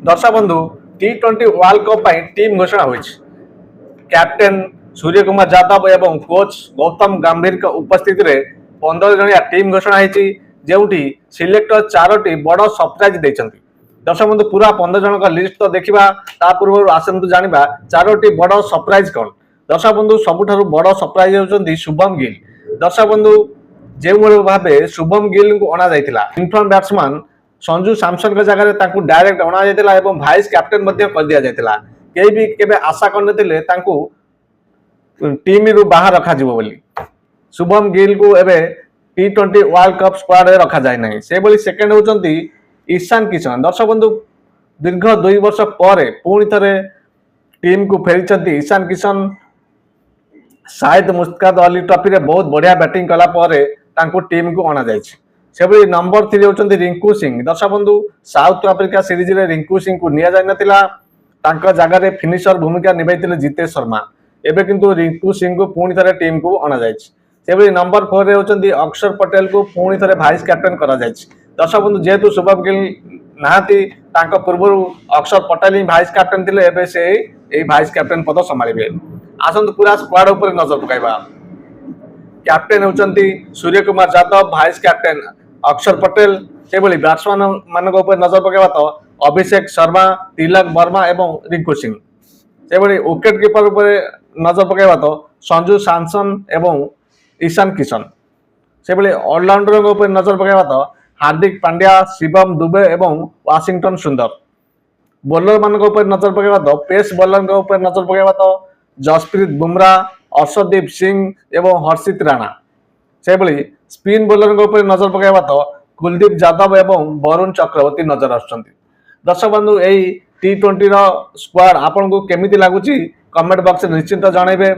दर्शक बंधु T20 world cup team घोषणा हुई। कैप्टेन सूर्य कुमार यादव एवं कोच गौतम गंभीर उपस्थित रे 15 जणिया टीम घोषणा होती, जोटी सिलेक्टर 4टी बड़ सरप्राइज देइछंती। दर्शक बंधु पूरा 15 जन का लिस्ट तो देखा पूर्व आसतु जाना 4टी बड़ सरप्राइज कौन। दर्शक बंधु सबुठारु बड़ सरप्राइज होउछंती शुभम गिल। दर्शक बंधु जो भाव शुभम गिल को अणा जाइतिला इनफ्रंट बैट्समैन संजू सैमसन के जगह तांकू डायरेक्ट अणा जाइतिला एवं वाइस कैप्टेन मध्ये कर दिया जाइतिला। केही भी केबे आशा करनथिले तांकू टीम रु बाहर रखा जिवो बोली। शुभम गिल को एबे T20 वर्ल्ड कप स्क्वाड रे रखा जाय नाही। से बोली सेकंड होचंती ईशान किशन। दर्शक बंधु दीर्घ 2 वर्ष पर पुणी थरे टीम को फेरिचंती ईशान किशन। शायद मुस्ताद अली ट्रॉफी रे बहुत बढ़िया बैटिंग कला पर तांकू टीम को अणा जायछि। से नंबर 3 होचंती रिंकू सिंह। दर्शक बंधु साउथ अफ्रीका सीरीज रे रिंकू सिंह को निया जाय नथिला, तांका जगह रे फिनिशर भूमिका निभाइतिले जितेश शर्मा। एबे किंतु रिंकू सिंह को पुणी थरे टीम को अणा जायछि। से नंबर 4 रे होचंती अक्षर पटेल को पुणी थरे वाइस कैप्टेन करा जायछि। दर्शक बंधु जेहेतु शुभम गिल नाहाती तांका पूर्व अक्षर पटेल ही वाइस कैप्टेन थिले, एबे से एई वाइस कैप्टेन पद संभाळिबे। आसंतु पूरा स्क्वाड ऊपर नजर पकाइबा। Captain होचंती Surya Kumar Yadav, vice captain अक्षर पटेल। से बैट्समैन मान नजर पकाइबा तो अभिषेक शर्मा, तिलक वर्मा एवं रिंकू सिंह। से विकेट कीपर ऊपर नजर पकाइबा तो संजू सैमसन एवं ईशान किशन। से ऑलराउंडर ऊपर नजर पकाइबा तो हार्दिक पांड्या, शिवम दुबे एवं वाशिंगटन सुंदर। बॉलर मान ऊपर नजर पकाइबा तो पेस बॉलर ऊपर नजर पकाइबा तो जसप्रीत बुमराह, अर्शदीप सिंह एवं हर्षित राणा। से स्पिन बॉलर ऊपर नजर पकाइबा तो कुलदीप यादव एवं वरुण चक्रवर्ती नजर आसुचंती। दर्शक बंधु यही T20 रो स्क्वाड आपन को केमिति लागुची कमेंट बॉक्स निश्चिंत जणाइबे।